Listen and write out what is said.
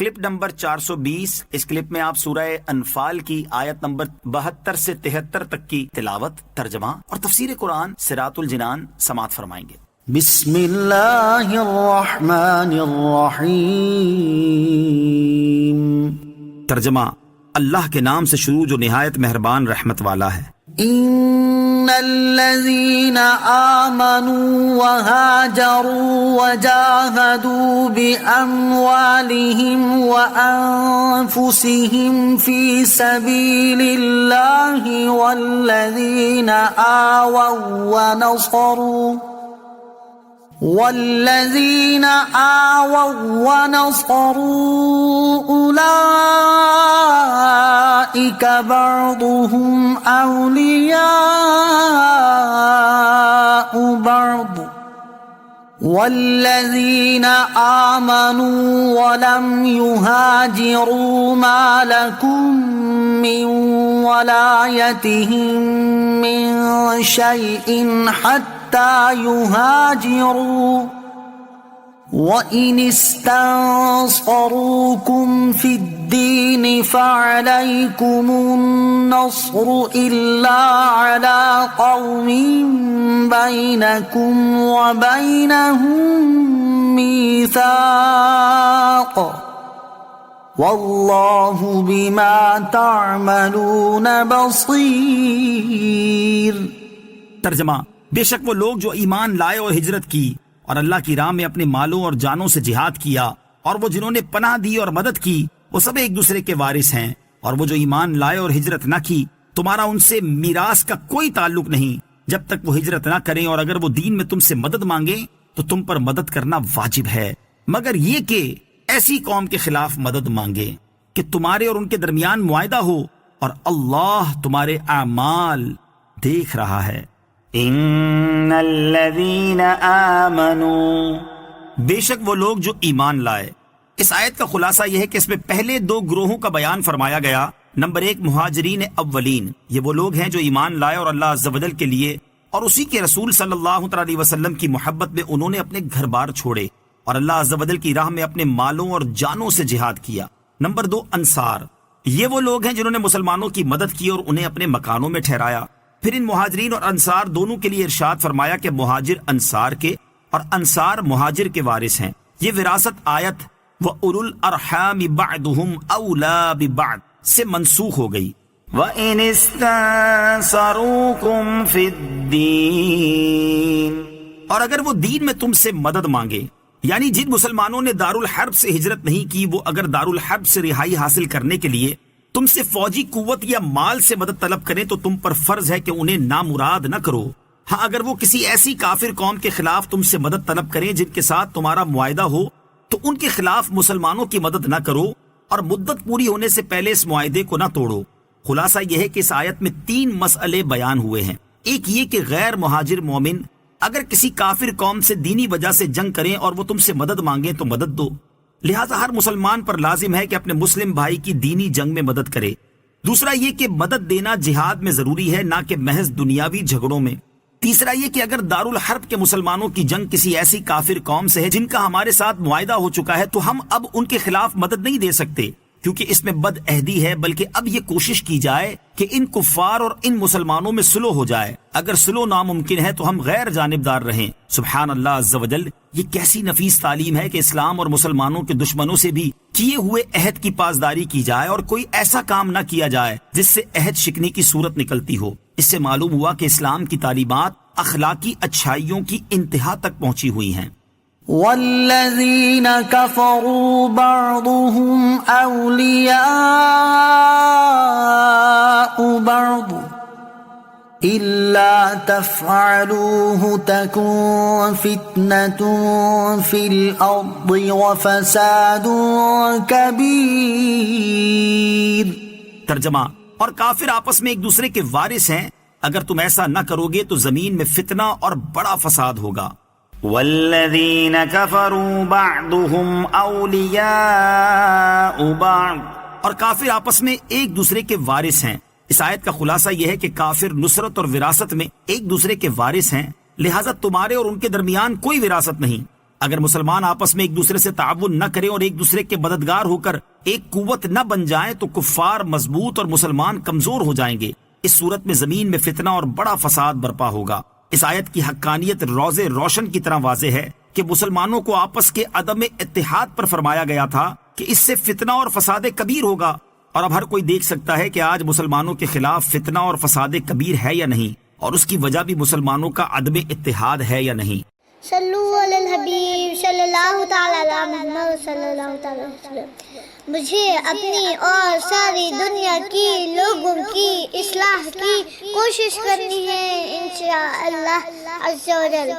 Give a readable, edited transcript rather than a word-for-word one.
Clip number 420۔ اس clip میں آپ سورہ انفال کی آیت نمبر 72 سے 73 تک کی تلاوت، ترجمہ اور تفسیر قرآن صراط الجنان سماعت فرمائیں گے۔ بسم اللہ الرحمن الرحیم۔ ترجمہ، اللہ کے نام سے شروع جو نہایت مہربان رحمت والا ہے۔ ان الذين آمنوا وهاجروا وجاهدوا بأموالهم وأنفسهم في سبيل الله والذين آووا ونصروا أولئك بعضهم أولياء بعض والذين آمنوا ولم يهاجروا ما لكم من ولايتهم من شيء حتى يهاجروا وَإِنِ اسْتَنصَرُوكُمْ فِي الدِّينِ فَعَلَيْكُمُ النَّصْرُ إِلَّا عَلَى قَوْمٍ بَيْنَكُمْ وَبَيْنَهُم مِّيثَاقٌ وَاللَّهُ بِمَا تَعْمَلُونَ بَصِيرٌ۔ ترجمہ، بے شک وہ لوگ جو ایمان لائے اور ہجرت کی اور اللہ کی راہ میں اپنے مالوں اور جانوں سے جہاد کیا، اور وہ جنہوں نے پناہ دی اور مدد کی، وہ سب ایک دوسرے کے وارث ہیں۔ اور وہ جو ایمان لائے اور ہجرت نہ کی، تمہارا ان سے میراث کا کوئی تعلق نہیں جب تک وہ ہجرت نہ کریں، اور اگر وہ دین میں تم سے مدد مانگیں تو تم پر مدد کرنا واجب ہے، مگر یہ کہ ایسی قوم کے خلاف مدد مانگے کہ تمہارے اور ان کے درمیان معاہدہ ہو، اور اللہ تمہارے اعمال دیکھ رہا ہے۔ ان الذین آمنوا، بے شک وہ لوگ جو ایمان لائے۔ اس آیت کا خلاصہ یہ ہے کہ اس میں پہلے دو گروہوں کا بیان فرمایا گیا۔ نمبر 1 مہاجرین اولین، یہ وہ لوگ ہیں جو ایمان لائے اور اللہ عز و جل کے لیے اور اسی کے رسول صلی اللہ علیہ وسلم کی محبت میں انہوں نے اپنے گھر بار چھوڑے اور اللہ عز و جل کی راہ میں اپنے مالوں اور جانوں سے جہاد کیا۔ نمبر 2 انصار، یہ وہ لوگ ہیں جنہوں نے مسلمانوں کی مدد کی اور انہیں اپنے مکانوں میں ٹھہرایا۔ پھر ان مہاجرین اور انصار دونوں کے لیے ارشاد فرمایا کہ مہاجر انصار کے اور انصار مہاجر کے وارث ہیں۔ یہ وراثت آیت وَأُولُو الْأَرْحَامِ بَعْضُهُمْ أَوْلَىٰ بِبَعْضٍ سے منسوخ ہو گئی۔ وَإِنِ اسْتَنصَرُوكُمْ فِي الدِّينِ، اور اگر وہ دین میں تم سے مدد مانگے، یعنی جن مسلمانوں نے دارالحرب سے ہجرت نہیں کی، وہ اگر دارالحرب سے رہائی حاصل کرنے کے لیے تم سے فوجی قوت یا مال سے مدد طلب کریں تو تم پر فرض ہے کہ انہیں نامراد نہ کرو۔ ہاں، اگر وہ کسی ایسی کافر قوم کے خلاف تم سے مدد طلب کریں جن کے ساتھ تمہارا معاہدہ ہو، تو ان کے خلاف مسلمانوں کی مدد نہ کرو، اور مدت پوری ہونے سے پہلے اس معاہدے کو نہ توڑو۔ خلاصہ یہ ہے کہ اس آیت میں 3 مسئلے بیان ہوئے ہیں۔ ایک یہ کہ غیر مہاجر مومن اگر کسی کافر قوم سے دینی وجہ سے جنگ کریں اور وہ تم سے مدد مانگیں تو مدد دو، لہٰذا ہر مسلمان پر لازم ہے کہ اپنے مسلم بھائی کی دینی جنگ میں مدد کرے۔ دوسرا یہ کہ مدد دینا جہاد میں ضروری ہے، نہ کہ محض دنیاوی جھگڑوں میں۔ تیسرا یہ کہ اگر دارالحرب کے مسلمانوں کی جنگ کسی ایسی کافر قوم سے ہے جن کا ہمارے ساتھ معاہدہ ہو چکا ہے، تو ہم اب ان کے خلاف مدد نہیں دے سکتے، کیونکہ اس میں بد عہدی ہے، بلکہ اب یہ کوشش کی جائے کہ ان کفار اور ان مسلمانوں میں صلح ہو جائے۔ اگر صلح ناممکن ہے تو ہم غیر جانبدار رہیں۔ سبحان اللہ عز و جل، یہ کیسی نفیس تعلیم ہے کہ اسلام اور مسلمانوں کے دشمنوں سے بھی کیے ہوئے عہد کی پاسداری کی جائے اور کوئی ایسا کام نہ کیا جائے جس سے عہد شکنی کی صورت نکلتی ہو۔ اس سے معلوم ہوا کہ اسلام کی تعلیمات اخلاقی اچھائیوں کی انتہا تک پہنچی ہوئی ہیں۔ والذین کفروا بعضهم اولیاء بعض الا تفعلوه تکن فتنة فی الارض وفساد کبیر۔ ترجمہ، اور کافر آپس میں ایک دوسرے کے وارث ہیں، اگر تم ایسا نہ کرو گے تو زمین میں فتنہ اور بڑا فساد ہوگا۔ والذین کفروا بعضهم اولیاء بعض، اور کافر آپس میں ایک دوسرے کے وارث ہیں۔ اس آیت کا خلاصہ یہ ہے کہ کافر نصرت اور وراثت میں ایک دوسرے کے وارث ہیں، لہٰذا تمہارے اور ان کے درمیان کوئی وراثت نہیں۔ اگر مسلمان آپس میں ایک دوسرے سے تعاون نہ کریں اور ایک دوسرے کے مددگار ہو کر ایک قوت نہ بن جائیں تو کفار مضبوط اور مسلمان کمزور ہو جائیں گے. اس صورت میں زمین میں فتنہ اور بڑا فساد برپا ہوگا. اس آیت کی حقانیت روز روشن کی طرح واضح ہے کہ مسلمانوں کو آپس کے عدم اتحاد پر فرمایا گیا تھا کہ اس سے فتنہ اور فساد کبیر ہوگا. اور اب ہر کوئی دیکھ سکتا ہے کہ آج مسلمانوں کے خلاف فتنہ اور فساد کبیر ہے یا نہیں، اور اس کی وجہ بھی مسلمانوں کا عدم اتحاد ہے یا نہیں. صلو علی الحبیب صلی اللہ تعالی علی محمد صلی اللہ تعالی وسلم. مجھے اپنی اور ساری دنیا کی لوگوں کی اصلاح کی کوشش کرنی ہے انشاءاللہ عز و جل.